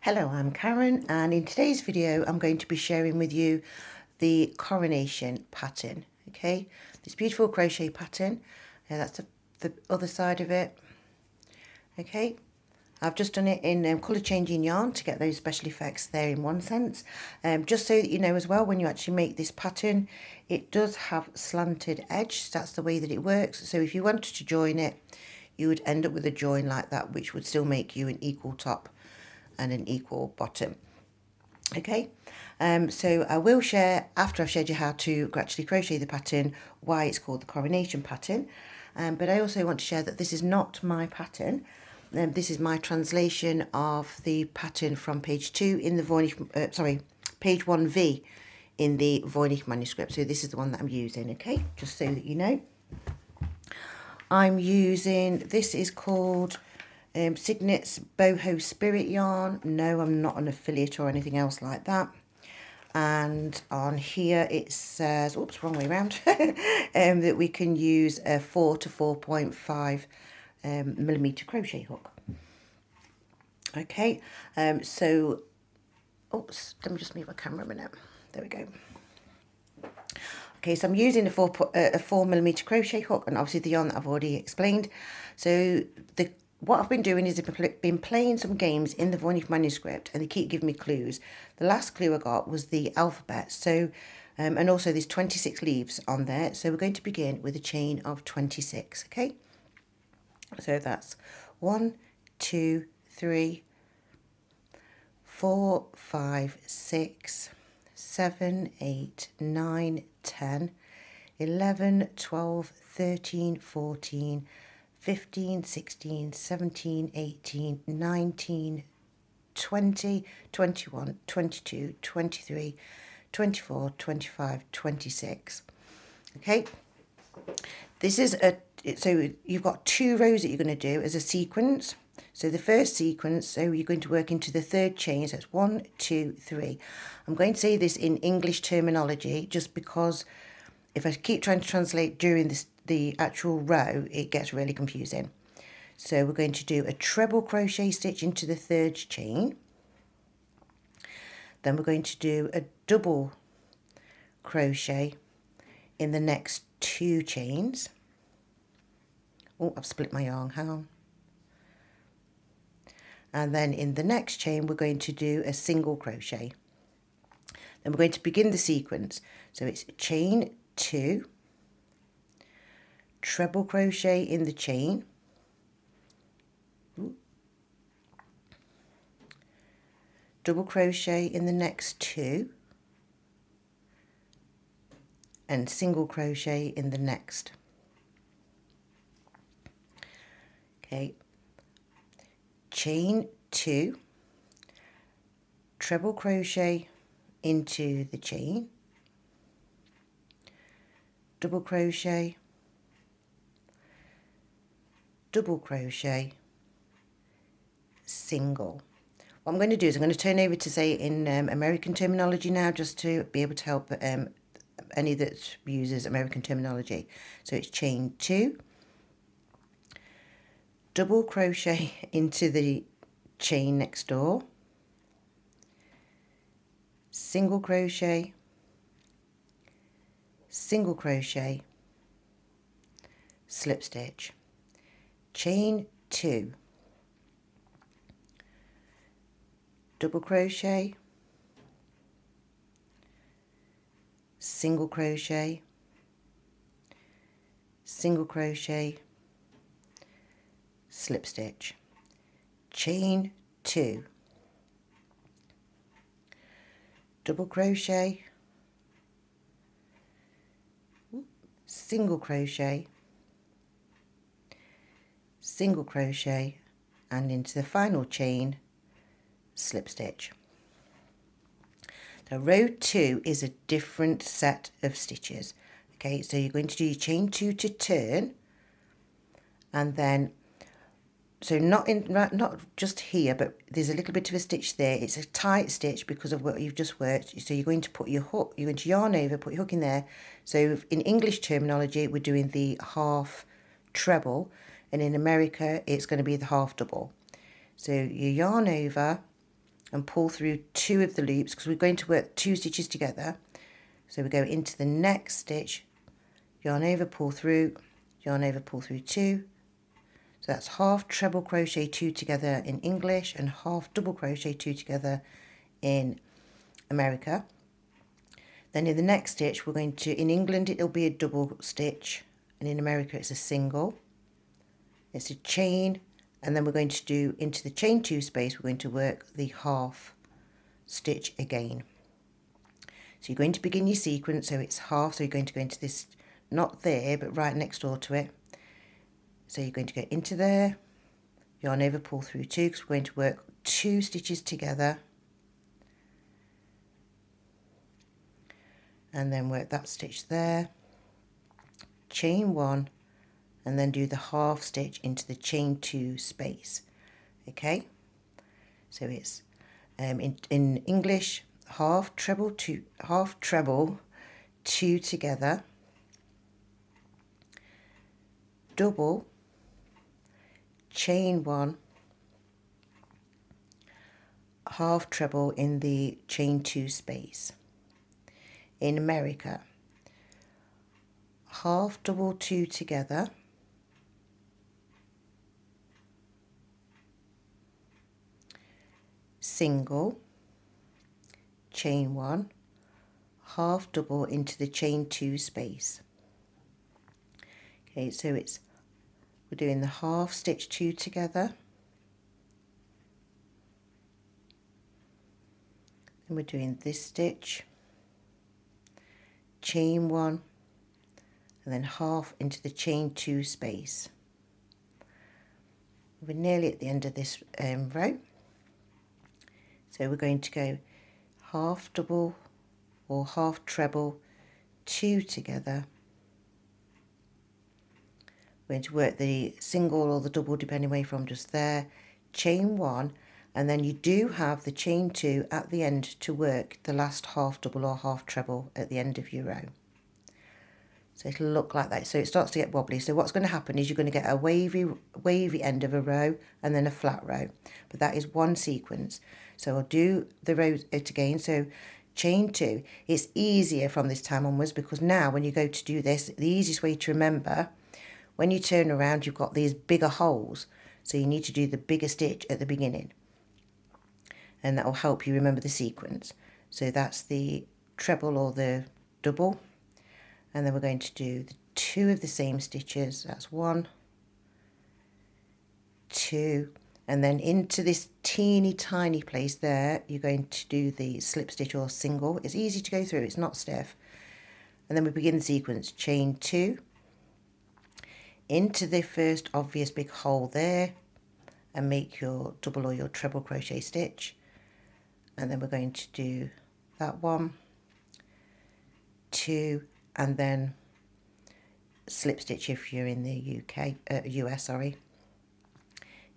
Hello, I'm Karen, and in today's video I'm going to be sharing with you the Coronation Pattern. Okay, this beautiful crochet pattern, that's the other side of it. Okay, I've just done it in colour changing yarn to get those special effects there in one sense. Just so that you know as well, when you actually make this pattern, it does have slanted edge. That's the way that it works. So if you wanted to join it, you would end up with a join like that, which would still make you an equal top and an equal bottom. Okay, so I will share, after I've showed you how to actually crochet the pattern, why it's called the Coronation Pattern. But I also want to share that this is not my pattern. This is my translation of the pattern from page 2 in the Voynich, page 1V in the Voynich manuscript. So this is the one that I'm using, okay, just so that you know. I'm using, this is called Signet's Boho Spirit yarn. No, I'm not an affiliate or anything else like that. And on here it says, oops, wrong way around, that we can use a 4 to 4.5 millimeter crochet hook. Okay, so, oops, let me just move my camera a minute. There we go. Okay, so I'm using a 4 millimeter crochet hook, and obviously the yarn that I've already explained. So what I've been doing is I've been playing some games in the Voynich manuscript, and they keep giving me clues. The last clue I got was the alphabet. So, and also there's 26 leaves on there. So we're going to begin with a chain of 26. Okay. So that's 1, 2, 3, 4, 5, 6, 7, 8, 9, 10, 11, 12, 13, 14, 15, 16, 17, 18, 19, 20, 21, 22, 23, 24, 25, 26. Okay, this is so you've got 2 rows that you're going to do as a sequence. So the first sequence, so you're going to work into the 3rd chain, so it's 1, 2, 3. I'm going to say this in English terminology just because if I keep trying to translate during the actual row, it gets really confusing. So we're going to do a treble crochet stitch into the 3rd chain. Then we're going to do a double crochet in the next 2 chains. Oh, I've split my yarn, hang on. And then in the next chain, we're going to do a single crochet. Then we're going to begin the sequence. So it's chain 2, treble crochet in the chain, double crochet in the next 2, and single crochet in the next. Okay, chain 2, treble crochet into the chain, double crochet, double crochet, single. What I'm going to do is I'm going to turn over to say in American terminology now, just to be able to help any that uses American terminology. So it's chain 2, double crochet into the chain next door, single crochet, single crochet, slip stitch, chain 2, double crochet, single crochet, single crochet, slip stitch, chain 2, double crochet, single crochet, single crochet, and into the final chain, slip stitch. Now row 2 is a different set of stitches. Okay, so you're going to do your chain 2 to turn, and then so not just here, but there's a little bit of a stitch there. It's a tight stitch because of what you've just worked. So you're going to put your hook, you're going to yarn over, put your hook in there. So in English terminology, we're doing the half treble, and in America, it's going to be the half double. So you yarn over, and pull through 2 of the loops because we're going to work 2 stitches together. So we go into the next stitch, yarn over, pull through, yarn over, pull through 2. So that's half treble crochet 2 together in English and half double crochet 2 together in America. Then in the next stitch we're going to, in England it'll be a double stitch and in America it's a single. It's a chain, and then we're going to do into the chain 2 space, we're going to work the half stitch again. So you're going to begin your sequence, so it's half, so you're going to go into this, not there, but right next door to it. So you're going to go into there, yarn over, pull through 2, because we're going to work 2 stitches together. And then work that stitch there, chain 1, and then do the half stitch into the chain 2 space. Okay, so it's in English, half treble 2 together, double, chain 1, half treble in the chain 2 space. In America, half double 2 together, single, chain 1, half double into the chain 2 space. Okay, so we're doing the half stitch 2 together, and we're doing this stitch, chain 1, and then half into the chain 2 space. We're nearly at the end of this row. So we're going to go half double or half treble 2 together. We're going to work the single or the double depending where you're from, just there, chain 1, and then you do have the chain 2 at the end to work the last half double or half treble at the end of your row. So it'll look like that. So it starts to get wobbly. So what's going to happen is you're going to get a wavy end of a row and then a flat row. But that is one sequence. So I'll do the row it again. So chain 2. It's easier from this time onwards because now when you go to do this, the easiest way to remember, when you turn around, you've got these bigger holes. So you need to do the bigger stitch at the beginning. And that will help you remember the sequence. So that's the treble or the double. And then we're going to do the 2 of the same stitches. That's 1, 2, and then into this teeny tiny place there, you're going to do the slip stitch or single. It's easy to go through, it's not stiff. And then we begin the sequence, chain 2, into the first obvious big hole there, and make your double or your treble crochet stitch. And then we're going to do that 1, 2, and then slip stitch if you're in the US, sorry.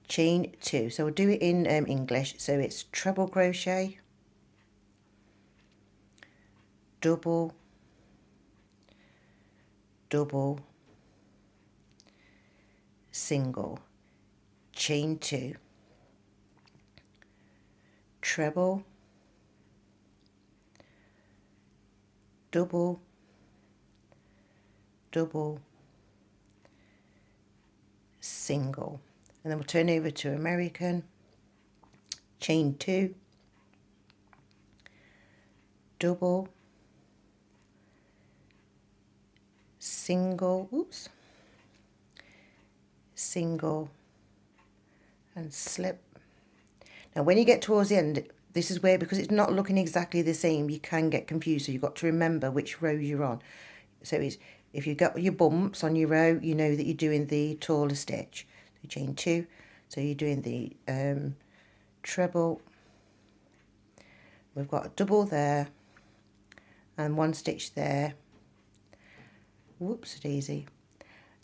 Chain 2. So we'll do it in English. So it's treble crochet, double, double, single, chain 2, treble, double, double, single, and then we'll turn over to American, chain 2, double, single, oops, single, and slip. Now when you get towards the end, this is where, because it's not looking exactly the same, you can get confused, so you've got to remember which row you're on. So it's, if you've got your bumps on your row, you know that you're doing the taller stitch. So chain 2, so you're doing the treble. We've got a double there and 1 stitch there. Whoops daisy.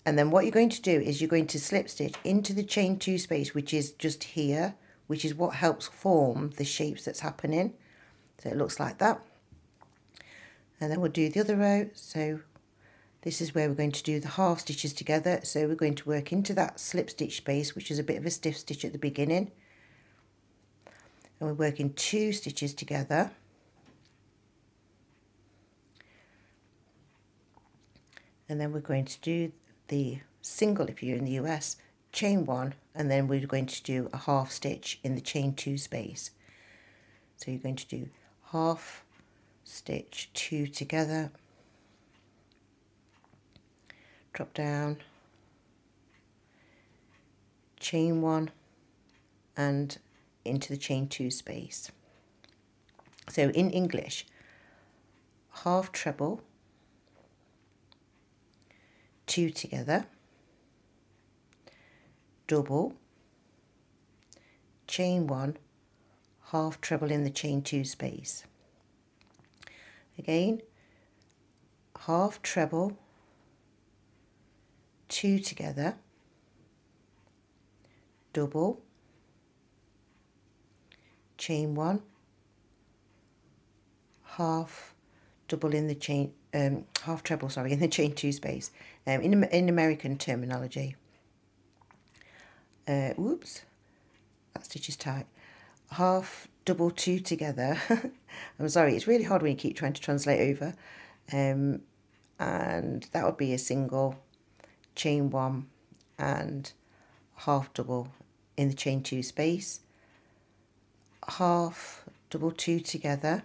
And then what you're going to do is you're going to slip stitch into the chain 2 space, which is just here, which is what helps form the shapes that's happening. So it looks like that. And then we'll do the other row. So this is where we're going to do the half stitches together. So we're going to work into that slip stitch space, which is a bit of a stiff stitch at the beginning. and we're working 2 stitches together, and then we're going to do the single if you're in the US, chain 1, and then we're going to do a half stitch in the chain 2 space. So you're going to do half stitch 2 together, drop down, chain 1 and into the chain 2 space. So in English, half treble, 2 together, double, chain 1, half treble in the chain 2 space. Again, half treble, 2 together, double, chain 1, half double in the chain, half treble, sorry, in the chain 2 space. In American terminology. Whoops, that stitch is tight. Half double 2 together. I'm sorry, it's really hard when you keep trying to translate over. And that would be a single, chain 1 and half double in the chain 2 space. Half double 2 together,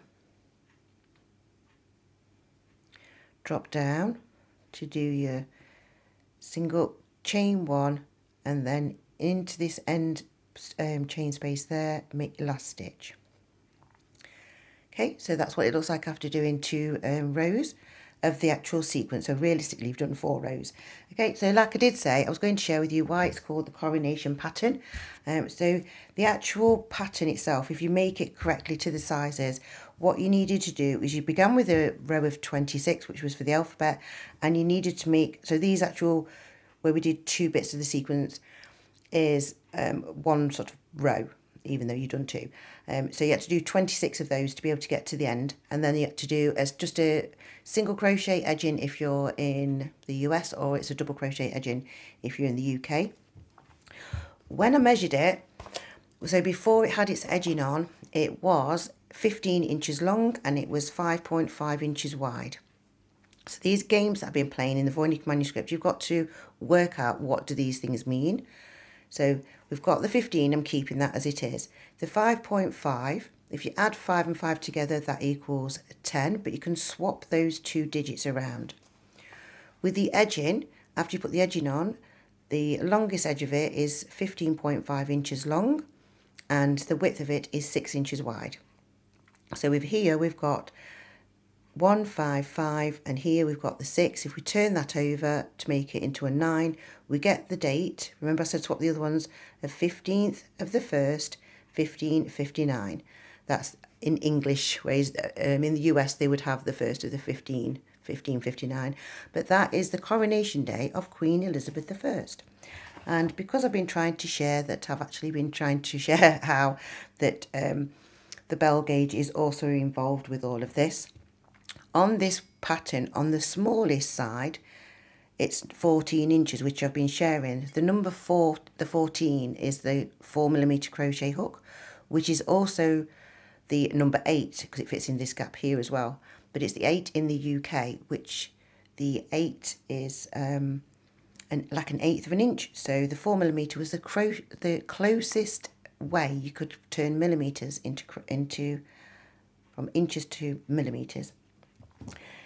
drop down to do your single, chain 1, and then into this end chain space there, make your last stitch. Okay, so that's what it looks like after doing 2 rows of the actual sequence. So realistically, you've done 4 rows. Okay, so like I did say, I was going to share with you why it's called the Coronation Pattern. So the actual pattern itself, if you make it correctly to the sizes, what you needed to do is you began with a row of 26, which was for the alphabet, and you needed to make, so these actual, where we did 2 bits of the sequence, is 1 sort of row, even though you've done 2. So you had to do 26 of those to be able to get to the end, and then you had to do as just a single crochet edging if you're in the US, or it's a double crochet edging if you're in the UK. When I measured it, so before it had its edging on, it was 15 inches long and it was 5.5 inches wide. So these games that I've been playing in the Voynich manuscript, you've got to work out what do these things mean. So we've got the 15, I'm keeping that as it is. The 5.5, if you add 5 and 5 together, that equals 10, but you can swap those 2 digits around. With the edging, after you put the edging on, the longest edge of it is 15.5 inches long, and the width of it is 6 inches wide. So with here, we've got 155, and here we've got the 6. If we turn that over to make it into a 9, we get the date. Remember I said swap the other ones, of 15th of the 1st, 1559. That's in English ways. In the US they would have the 1st of the 1559. But that is the coronation day of Queen Elizabeth I. And because I've been trying to share that, I've actually been trying to share how that the bell gauge is also involved with all of this. On this pattern, on the smallest side, it's 14 inches, which I've been sharing. The number 4, the 14, is the 4mm crochet hook, which is also the number 8, because it fits in this gap here as well. But it's the 8 in the UK, which the 8 is like an eighth of an inch. So the 4mm was the closest way you could turn millimeters into from inches to millimeters.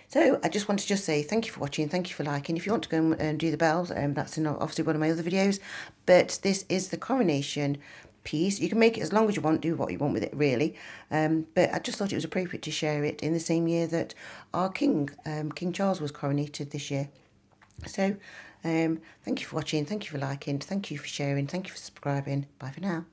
So I just want to say thank you for watching, thank you for liking. If you want to go and do the bells, that's in obviously one of my other videos. But this is the coronation piece. You can make it as long as you want, do what you want with it really. But I just thought it was appropriate to share it in the same year that our King, King Charles, was coronated this year. So thank you for watching, thank you for liking, thank you for sharing, thank you for subscribing. Bye for now.